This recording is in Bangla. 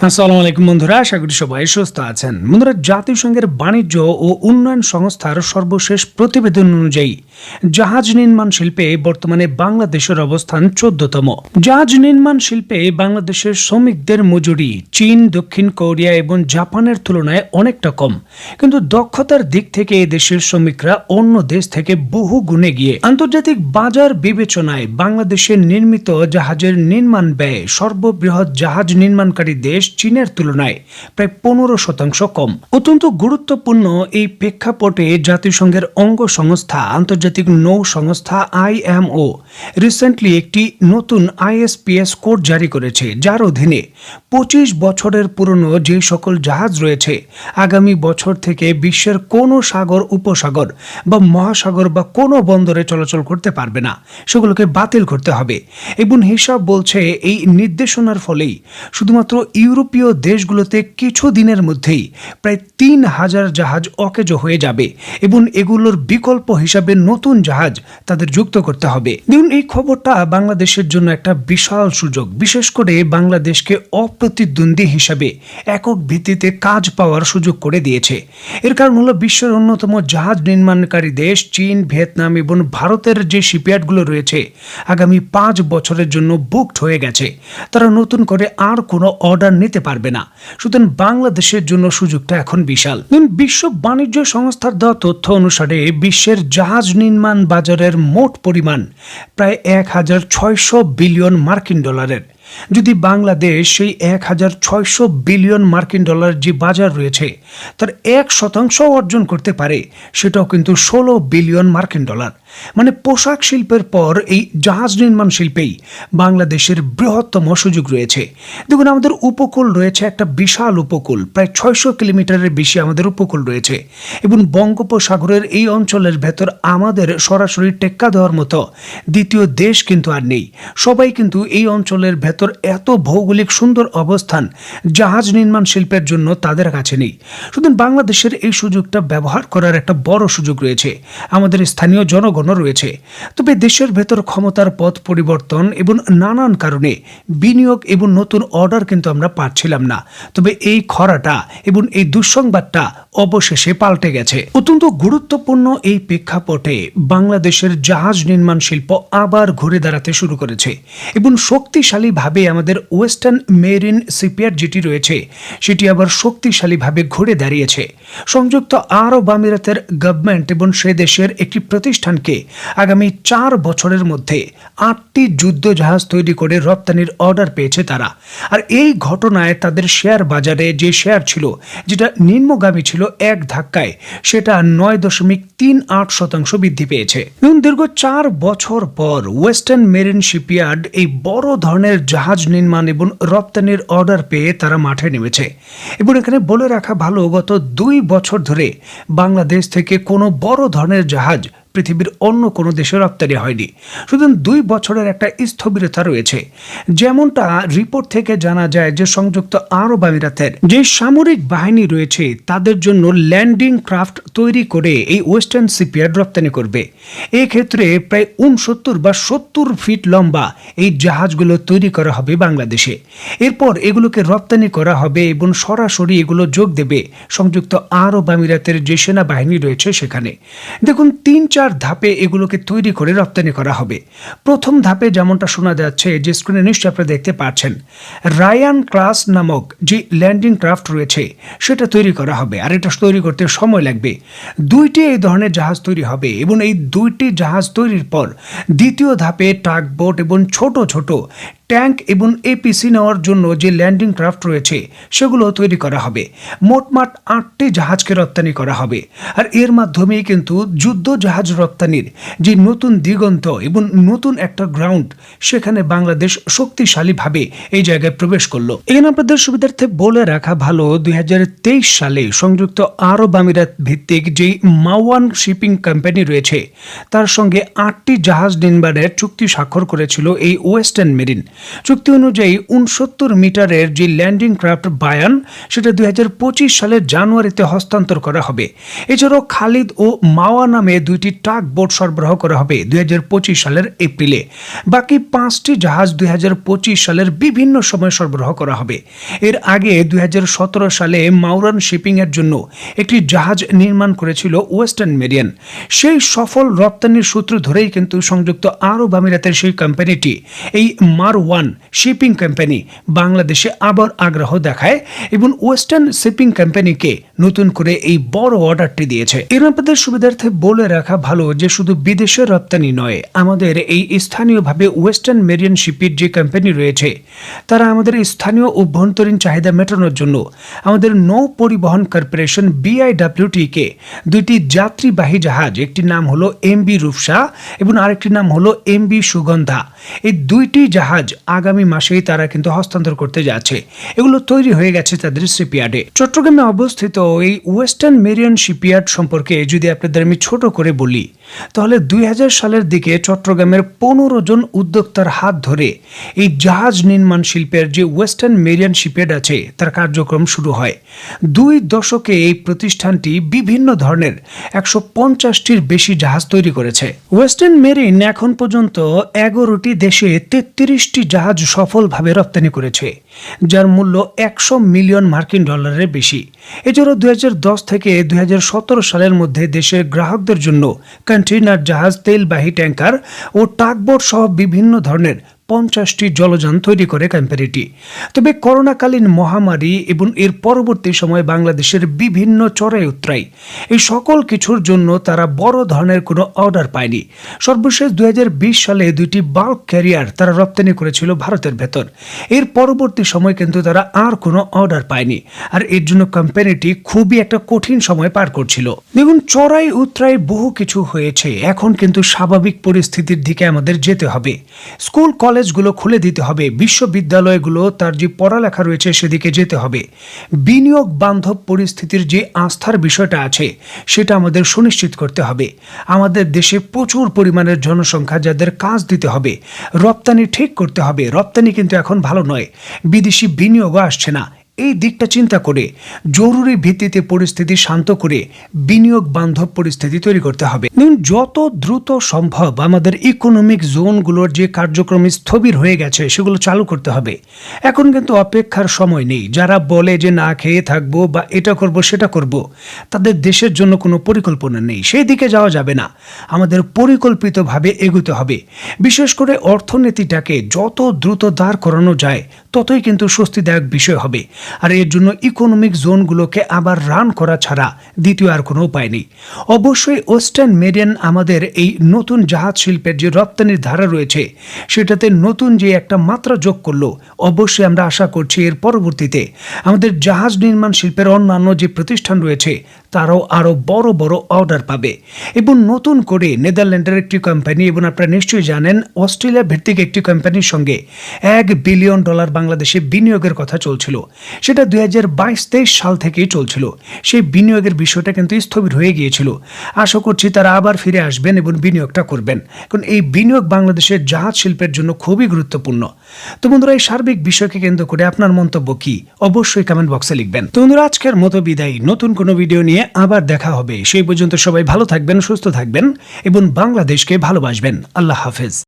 আসসালামু আলাইকুম বন্ধুরা, আশা করি সবাই সুস্থ আছেন। বন্ধুরা, জাতিসংঘের বাণিজ্য ও উন্নয়ন সংস্থার সর্বশেষ প্রতিবেদন অনুযায়ী জাহাজ নির্মাণ শিল্পে বর্তমানে বাংলাদেশের অবস্থান 14তম। জাহাজ নির্মাণ শিল্পে বাংলাদেশের শ্রমিকদের মজুরি চীন, দক্ষিণ কোরিয়া এবং জাপানের তুলনায় অনেকটা কম, কিন্তু দক্ষতার দিক থেকে এই দেশের শ্রমিকরা অন্য দেশ থেকে বহু গুণে গিয়ে। আন্তর্জাতিক বাজার বিবেচনায় বাংলাদেশের নির্মিত জাহাজের নির্মাণ ব্যয় সর্ববৃহৎ জাহাজ নির্মাণকারী দেশ চীনের তুলনায় প্রায় 15% কম। অত্যন্ত গুরুত্বপূর্ণ এই প্রেক্ষাপটে জাতিসংঘের অঙ্গ সংস্থা আন্তর্জাতিক নৌ সংস্থা IMO রিসেন্টলি একটি নতুন ISPS কোড জারি করেছে, যার অধীনে 25 বছরের পুরনো যে সকল জাহাজ রয়েছে আগামী বছর থেকে বিশ্বের কোনো সাগর, উপসাগর বা মহাসাগর বা কোনো বন্দরে চলাচল করতে পারবে না, সেগুলোকে বাতিল করতে হবে। এবং হিসাব বলছে এই নির্দেশনার ফলেই শুধুমাত্র ইউরোপীয় দেশগুলোতে কিছু দিনের মধ্যেই প্রায় 3000 জাহাজ অকেজো হয়ে যাবে এবং এগুলোর বিকল্প হিসাবে নতুন জাহাজ তাদের যুক্ত করতে হবে। দেখুন, এই খবরটা বাংলাদেশের জন্য একটা বিশাল সুযোগ, বিশেষ করে বাংলাদেশকে অপ্রতিদ্বন্দ্বী হিসাবে একক ভিত্তিতে কাজ পাওয়ার সুযোগ করে দিয়েছে। এর কারণ হলো বিশ্বের অন্যতম জাহাজ নির্মাণকারী দেশ চীন, ভিয়েতনাম এবং ভারতের যে শিপইয়ার্ডগুলো রয়েছে আগামী 5 বছরের জন্য বুকড হয়ে গেছে। তারা নতুন করে আর কোনো অর্ডার নিতে পারবে না। সুতরাং বাংলাদেশের জন্য সুযোগটা এখন বিশাল। বিশ্ব বাণিজ্য সংস্থার দেওয়া তথ্য অনুসারে বিশ্বের জাহাজ নির্মাণ বাজারের মোট পরিমাণ প্রায় 1600 বিলিয়ন মার্কিন ডলারের। যদি বাংলাদেশ সেই 1600 বিলিয়ন মার্কিন ডলার যে বাজার রয়েছে তার 1% অর্জন করতে পারে, সেটাও কিন্তু 16 বিলিয়ন মার্কিন ডলার। মানে পোশাক শিল্পের পর এই জাহাজ নির্মাণ শিল্পেই বাংলাদেশের বৃহত্তম সুযোগ রয়েছে। দেখুন, আমাদের উপকূল রয়েছে একটা বিশাল উপকূল, প্রায় 600 কিলোমিটারের বেশি আমাদের উপকূল রয়েছে এবং বঙ্গোপসাগরের এই অঞ্চলের ভেতর আমাদের সরাসরি টেক্কা দেওয়ার মতো দ্বিতীয় দেশ কিন্তু আর নেই। সবাই কিন্তু এই অঞ্চলের ভেতর এত ভৌগোলিক সুন্দর অবস্থান জাহাজ নির্মাণ শিল্পের জন্য তাদের কাছে নেই। শুধু বাংলাদেশের এই সুযোগটা ব্যবহার করার একটা বড় সুযোগ রয়েছে, আমাদের স্থানীয় জনগণও রয়েছে। তবে দেশের ভেতর ক্ষমতার পথ পরিবর্তন এবং নানান কারণে বিনিয়োগ এবং নতুন অর্ডার কিন্তু আমরা পাচ্ছিলাম না। তবে এই খরাটা এবং এই দুঃসংবাদটা অবশেষে পাল্টে গেছে। অত্যন্ত গুরুত্বপূর্ণ এই প্রেক্ষাপটে বাংলাদেশের জাহাজ নির্মাণ শিল্প আবার ঘুরে দাঁড়াতে শুরু করেছে এবং শক্তিশালীভাবে আমাদের ওয়েস্টার্ন মেরিন শিপইয়ার্ড যেটি রয়েছে সেটি আবার শক্তিশালীভাবে ঘুরে দাঁড়িয়েছে। সংযুক্ত আরব আমিরাতের গভর্নমেন্ট এবং সে দেশের একটি প্রতিষ্ঠানকে আগামী 4 বছরের মধ্যে 8টি যুদ্ধ জাহাজ তৈরি করে রপ্তানির অর্ডার পেয়েছে তারা। আর এই ঘটনায় তাদের শেয়ার বাজারে যে শেয়ার ছিল, যেটা নিম্নগামী ছিল, এক ধাক্কায় সেটা 9.38% বৃদ্ধি পেয়েছে। দীর্ঘ 4 বছর পর ওয়েস্টার্ন মেরিন শিপইয়ার্ড এই বড় ধরনের জাহাজ নির্মাণ এবং রপ্তানির অর্ডার পেয়ে তারা মাঠে নেমেছে। এবং এখানে বলে রাখা ভালো, গত 2 বছর ধরে বাংলাদেশ থেকে কোনো বড় ধরনের জাহাজ পৃথিবীর অন্য কোনো দেশে রপ্তানি হয়নি। শুধু 2 বছরের একটা স্থবিরতা রয়েছে। যেমনটা রিপোর্ট থেকে জানা যায় যে সংযুক্ত আরব আমিরাতের যে সামরিক বাহিনী রয়েছে তাদের জন্য ল্যান্ডিং ক্রাফট তৈরি করে এই ওয়েস্টার্ন শিপইয়ার্ড রপ্তানি করবে। এক্ষেত্রে প্রায় 69 বা 70 ফিট লম্বা এই জাহাজগুলো তৈরি করা হবে বাংলাদেশে। এরপর এগুলোকে রপ্তানি করা হবে এবং সরাসরি এগুলো যোগ দেবে সংযুক্ত আরব আমিরাতের যে সেনাবাহিনী রয়েছে সেখানে। দেখুন, 3-4 ধাপে এগুলোকে তৈরি করে রপ্তানি করা হবে। প্রথম ধাপে যেমনটা শোনা যাচ্ছে, যে স্ক্রিনে নিশ্চয়ই আপনারা দেখতে পাচ্ছেন, রায়ান ক্লাস নামক যে ল্যান্ডিং ক্রাফট রয়েছে সেটা তৈরি করা হবে। আর এটা তৈরি করতে সময় লাগবে। 2টি এই ধরনের জাহাজ তৈরি হবে এবং এই 2টি জাহাজ তৈরির পর দ্বিতীয় ধাপে টাগবোট এবং ছোট ছোট ট্যাঙ্ক এবং এপিসি নেওয়ার জন্য যে ল্যান্ডিং ক্রাফট রয়েছে সেগুলো তৈরি করা হবে। মোটমাট 8টি জাহাজকে রপ্তানি করা হবে। আর এর মাধ্যমেই কিন্তু যুদ্ধ জাহাজ রপ্তানির যে নতুন দিগন্ত এবং নতুন একটা গ্রাউন্ড, সেখানে বাংলাদেশ শক্তিশালীভাবে এই জায়গায় প্রবেশ করলো। এখানে আপনাদের সুবিধার্থে বলে রাখা ভালো, 2023 সালে সংযুক্ত আরব আমিরাত ভিত্তিক যেই মাওয়ান শিপিং কোম্পানি রয়েছে তার সঙ্গে 8টি জাহাজ নির্মাণের চুক্তি স্বাক্ষর করেছিল এই ওয়েস্টার্ন মেরিন। চুক্তি অনুযায়ী 69 মিটারের যে ল্যান্ডিং ক্রাফট বায়ান সেটা 2025 সালের জানুয়ারিতে হস্তান্তর করা হবে। এছাড়াও খালিদ ও মাওয়া নামে 2টি টাগ বোট সরবরাহ করা হবে 2025 সালের এপ্রিলে। বাকি 5টি জাহাজ 2025 সালের বিভিন্ন সময় সরবরাহ করা হবে। এর আগে 2017 সালে মাউরান শিপিং এর জন্য একটি জাহাজ নির্মাণ করেছিল ওয়েস্টার্ন মেরিয়ান। সেই সফল রপ্তানির সূত্র ধরেই কিন্তু সংযুক্ত আরব আমিরাতের সেই কোম্পানিটি এই মারওয়ান শিপিং কোম্পানি বাংলাদেশে আবার আগ্রহ দেখায় এবং ওয়েস্টার্ন শিপিং কোম্পানিকে নতুন করে এই বড় অর্ডারটি দিয়েছে। এর আপনাদের সুবিধার্থে বলে রাখা ভালো যে শুধু বিদেশে রপ্তানি নয়, আমাদের এই স্থানীয়ভাবে ওয়েস্টার্ন মেরিয়ান শিপের যে কোম্পানি রয়েছে তারা আমাদের স্থানীয় অভ্যন্তরীণ চাহিদা মেটানোর জন্য আমাদের নৌ পরিবহন কর্পোরেশন BIWT কে 2টি যাত্রীবাহী জাহাজ, একটি নাম হলো MV রূপসা এবং আরেকটি নাম হলো MV সুগন্ধা, এই 2টি জাহাজ আগামী মাসেই তারা কিন্তু হস্তান্তর করতে যাচ্ছে। এগুলো তৈরি হয়ে গেছে তাদের শিপইয়ার্ডে। চট্টগ্রামে অবস্থিত এই ওয়েস্টার্ন মেরিয়ান শিপইয়ার্ড সম্পর্কে যদি আপনাদের আমি ছোট করে বলি তাহলে 2000 সালের দিকে চট্টগ্রামের 15 জন উদ্যোক্তার হাত ধরে এই জাহাজ নির্মাণ শিল্পের যে ওয়েস্টার্ন মেরিয়ান শিপইয়ার্ড আছে তার কার্যক্রম শুরু হয়। 2 দশকে এই প্রতিষ্ঠানটি বিভিন্ন ধরনের 150টির বেশি জাহাজ তৈরি করেছে। ওয়েস্টার্ন মেরিন এখন পর্যন্ত 11টি দেশে 33টি জাহাজ সফলভাবে রপ্তানি করেছে, যার মূল্য 100 মিলিয়ন মার্কিন ডলারের বেশি। এছাড়াও 2010 থেকে 2017 সালের মধ্যে দেশের গ্রাহকদের জন্য কন্টেইনার জাহাজ, তেলবাহী ট্যাঙ্কার ও টাগবোট সহ বিভিন্ন ধরনের 50টি জলযান তৈরি করে কোম্পানিটি। তবে করোনাকালীন মহামারী এবং এর পরবর্তী সময়ে বাংলাদেশের বিভিন্ন চড়াই উতরাই এই সকল কিছুর জন্য তারা বড় ধরনের কোনো অর্ডার পায়নি। সর্বশেষ 2020 সালে 2টি বাল্ক ক্যারিয়ার তারা রপ্তানি করেছিল ভারতের ভেতর। এর পরবর্তী সময় কিন্তু তারা আর কোনো অর্ডার পায়নি, আর এর জন্য কোম্পানিটি খুবই একটা কঠিন সময় পার করছিল। দেখুন, চড়াই উতরাই বহু কিছু হয়েছে, এখন কিন্তু স্বাভাবিক পরিস্থিতির দিকে আমাদের যেতে হবে। স্কুল কলেজগুলো খুলে দিতে হবে, বিশ্ববিদ্যালয়গুলো তার যে পড়ালেখা রয়েছে সেদিকে যেতে হবে। বিনিয়োগ বান্ধব পরিস্থিতির যে আস্থার বিষয়টা আছে সেটা আমাদের সুনিশ্চিত করতে হবে। আমাদের দেশে প্রচুর পরিমাণের জনসংখ্যা, যাদের কাজ দিতে হবে। রপ্তানি ঠিক করতে হবে। রপ্তানি কিন্তু এখন ভালো নয়, বিদেশি বিনিয়োগও আসছে না। এই দিকটা চিন্তা করে জরুরি ভিত্তিতে পরিস্থিতি শান্ত করে বিনিয়োগ বান্ধব পরিস্থিতি তৈরি করতে হবে। যত দ্রুত সম্ভব আমাদের ইকোনমিক জোনগুলোর যে কার্যক্রম স্থবির হয়ে গেছে সেগুলো চালু করতে হবে। এখন কিন্তু অপেক্ষার সময় নেই। যারা বলে যে না খেয়ে থাকবো বা এটা করব সেটা করব, তাদের দেশের জন্য কোনো পরিকল্পনা নেই। সেই দিকে যাওয়া যাবে না, আমাদের পরিকল্পিতভাবে এগোতে হবে। বিশেষ করে অর্থনীতিটাকে যত দ্রুত দাঁড় করানো যায় ততই কিন্তু স্বস্তিদায়ক বিষয় হবে। আর এর জন্য ইকোনমিক জোনগুলোকে আবার রান করা ছাড়া দ্বিতীয় আর কোনো উপায় নেই। অবশ্যই ওয়েস্টার্ন মেরিয়ান আমাদের এই নতুন জাহাজ শিল্পের যে রপ্তানির ধারা রয়েছে সেটাতে নতুন যে একটা মাত্রা যোগ করলো। অবশ্যই আমরা আশা করছি এর পরবর্তীতে আমাদের জাহাজ নির্মাণ শিল্পের অন্যান্য যে প্রতিষ্ঠান রয়েছে তারাও আরও বড় বড় অর্ডার পাবে। এবং নতুন করে নেদারল্যান্ডের একটি কোম্পানি এবং আপনারা নিশ্চয়ই জানেন অস্ট্রেলিয়া ভিত্তিক একটি কোম্পানির সঙ্গে $1 বিলিয়ন বাংলাদেশে বিনিয়োগের কথা চলছিল। সেটা 2022-23 সাল থেকেই চলছিল। সেই বিনিয়োগের বিষয়টা কিন্তু স্থবির হয়ে গিয়েছিল। আশা করছি তারা আবার ফিরে আসবেন এবং বিনিয়োগটা করবেন, কারণ এই বিনিয়োগ বাংলাদেশের জাহাজ শিল্পের জন্য খুবই গুরুত্বপূর্ণ। তো বন্ধুরা, এই সার্বিক বিষয়কে কেন্দ্র করে আপনার মন্তব্য কি অবশ্যই কমেন্ট বক্সে লিখবেন। তো বন্ধুরা, আজকের মতো বিদায়। নতুন কোনো ভিডিও নিয়ে আবার দেখা হবে। সেই পর্যন্ত সবাই ভালো থাকবেন, সুস্থ থাকবেন এবং বাংলাদেশকে ভালোবাসবেন। আল্লাহ হাফেজ।